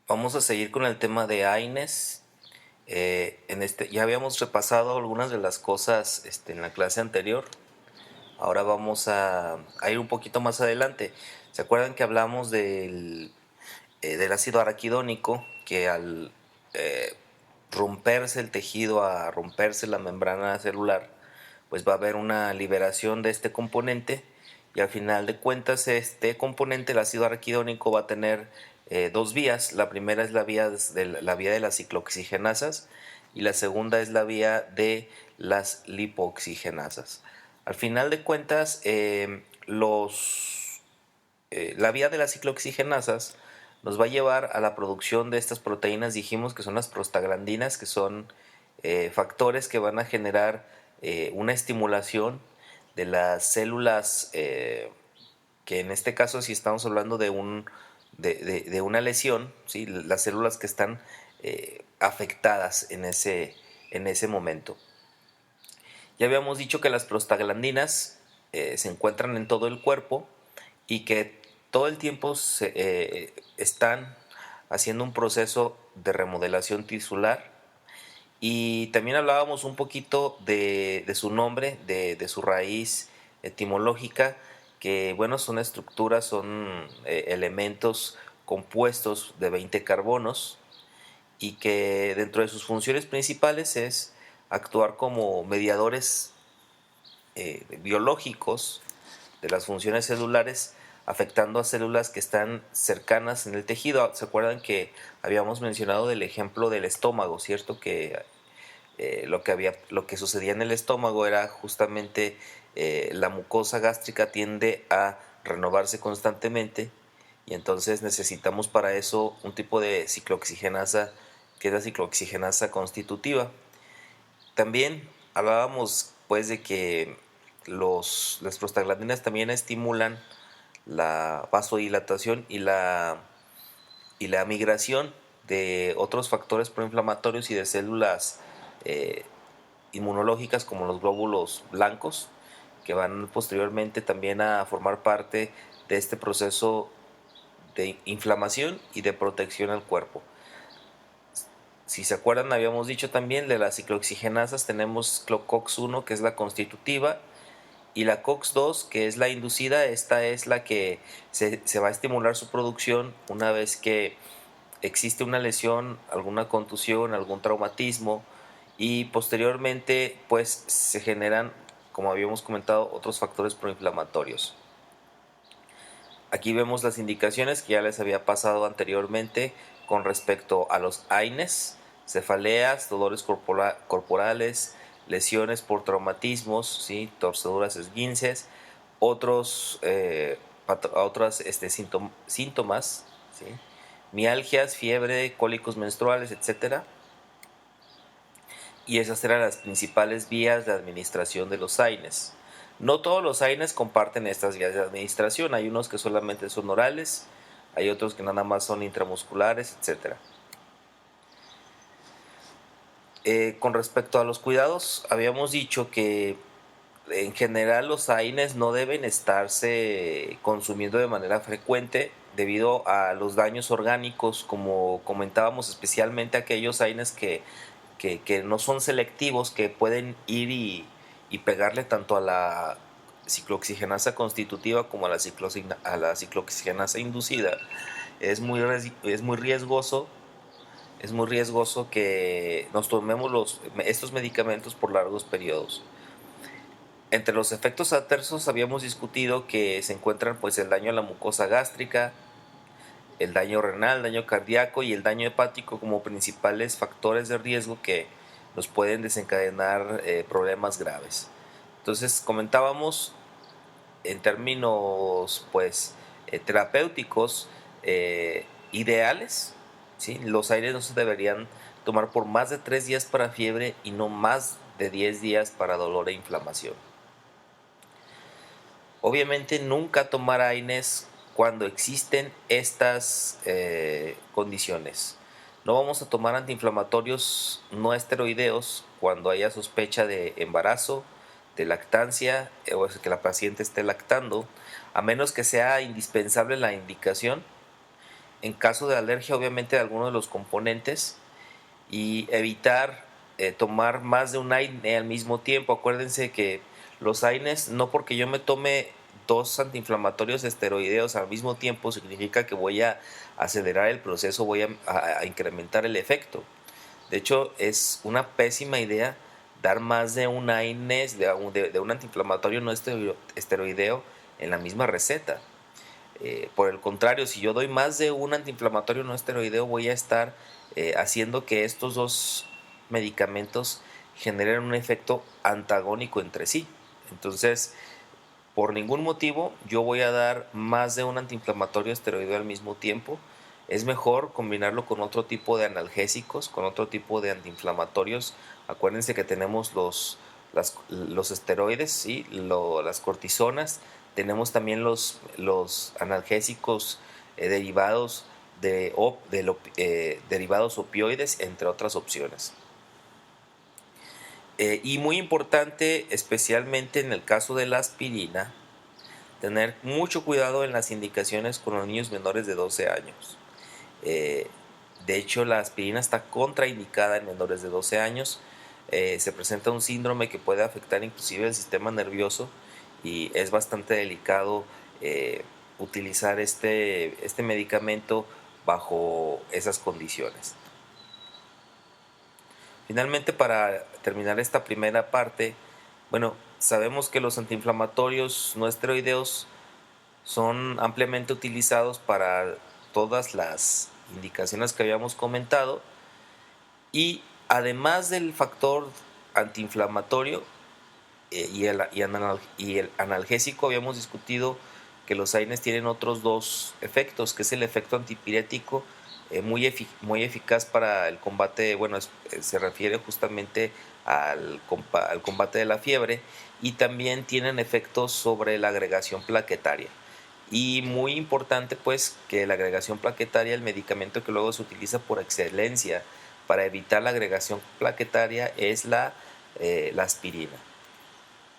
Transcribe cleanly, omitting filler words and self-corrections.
Vamos a seguir con el tema de AINES. Ya habíamos repasado algunas de las cosas en la clase anterior. Ahora vamos a ir un poquito más adelante. ¿Se acuerdan que hablamos del ácido araquidónico? Que al eh, romperse el tejido, a romperse la membrana celular, pues va a haber una liberación de este componente, y al final de cuentas este componente, el ácido araquidónico, va a tener dos vías. La primera es la vía de las ciclooxigenasas, y la segunda es la vía de las lipoxigenasas. Al final de cuentas, la vía de las ciclooxigenasas nos va a llevar a la producción de estas proteínas. Dijimos que son las prostaglandinas, que son factores que van a generar una estimulación de las células, que en este caso, si estamos hablando de una lesión, ¿sí? Las células que están afectadas en ese momento. Ya habíamos dicho que las prostaglandinas se encuentran en todo el cuerpo, y que todo el tiempo están haciendo un proceso de remodelación tisular. Y también hablábamos un poquito de su nombre, de su raíz etimológica, que bueno, son estructuras, son elementos compuestos de 20 carbonos, y que dentro de sus funciones principales es actuar como mediadores biológicos de las funciones celulares, afectando a células que están cercanas en el tejido. ¿Se acuerdan que habíamos mencionado del ejemplo del estómago, cierto? Que lo que sucedía en el estómago era justamente la mucosa gástrica tiende a renovarse constantemente, y entonces necesitamos para eso un tipo de ciclooxigenasa, que es la ciclooxigenasa constitutiva. También hablábamos pues de que las prostaglandinas también estimulan la vasodilatación y la migración de otros factores proinflamatorios y de células eh, inmunológicas, como los glóbulos blancos, que van posteriormente también a formar parte de este proceso de inflamación y de protección al cuerpo. Si se acuerdan, habíamos dicho también de las ciclooxigenasas. Tenemos COX-1, que es la constitutiva, y la COX-2, que es la inducida. Esta es la que se va a estimular su producción una vez que existe una lesión, alguna contusión, algún traumatismo, y posteriormente pues se generan, como habíamos comentado, otros factores proinflamatorios. Aquí vemos las indicaciones que ya les había pasado anteriormente con respecto a los AINES: cefaleas, dolores corporales, lesiones por traumatismos, ¿sí? Torceduras, esguinces, otros síntomas, ¿sí? Mialgias, fiebre, cólicos menstruales, etcétera. Y esas eran las principales vías de administración de los AINES. No todos los AINES comparten estas vías de administración. Hay unos que solamente son orales, hay otros que nada más son intramusculares, etcétera. Con respecto a los cuidados, habíamos dicho que en general los AINES no deben estarse consumiendo de manera frecuente debido a los daños orgánicos, como comentábamos, especialmente aquellos AINES que no son selectivos, que pueden ir y pegarle tanto a la ciclooxigenasa constitutiva como a la ciclooxigenasa inducida. Es muy riesgoso que nos tomemos estos medicamentos por largos periodos. Entre los efectos adversos habíamos discutido que se encuentran pues el daño a la mucosa gástrica, el daño renal, el daño cardíaco y el daño hepático como principales factores de riesgo que nos pueden desencadenar problemas graves. Entonces comentábamos en términos pues terapéuticos ideales, ¿sí? Los aires no se deberían tomar por más de 3 días para fiebre y no más de 10 días para dolor e inflamación. Obviamente nunca tomar AINES cuando existen estas condiciones. No vamos a tomar antiinflamatorios no esteroideos cuando haya sospecha de embarazo, de lactancia, o que la paciente esté lactando, a menos que sea indispensable la indicación. en caso de alergia obviamente de alguno de los componentes, y evitar tomar más de un AINE al mismo tiempo. Acuérdense que los AINES, no porque yo me tome dos antiinflamatorios esteroideos al mismo tiempo significa que voy a acelerar el proceso, voy a incrementar el efecto. De hecho, es una pésima idea dar más de un AINES, de un antiinflamatorio no esteroideo en la misma receta. Por el contrario, si yo doy más de un antiinflamatorio no esteroideo, voy a estar haciendo que estos dos medicamentos generen un efecto antagónico entre sí. Entonces, por ningún motivo yo voy a dar más de un antiinflamatorio esteroideo al mismo tiempo. Es mejor combinarlo con otro tipo de analgésicos, con otro tipo de antiinflamatorios. Acuérdense que tenemos los esteroides, ¿sí? Las cortisonas. Tenemos también los analgésicos derivados derivados opioides, entre otras opciones. Y muy importante, especialmente en el caso de la aspirina, tener mucho cuidado en las indicaciones con los niños menores de 12 años. Eh, de hecho, la aspirina está contraindicada en menores de 12 años. Se presenta un síndrome que puede afectar inclusive el sistema nervioso y es bastante delicado utilizar este medicamento bajo esas condiciones. Finalmente, para terminar esta primera parte, bueno, sabemos que los antiinflamatorios no esteroideos son ampliamente utilizados para todas las indicaciones que habíamos comentado y además del factor antiinflamatorio y el analgésico, habíamos discutido que los AINES tienen otros dos efectos, que es el efecto antipirético, muy eficaz para el combate, bueno, se refiere justamente al combate de la fiebre, y también tienen efectos sobre la agregación plaquetaria. Y muy importante pues que la agregación plaquetaria, el medicamento que luego se utiliza por excelencia para evitar la agregación plaquetaria es la aspirina.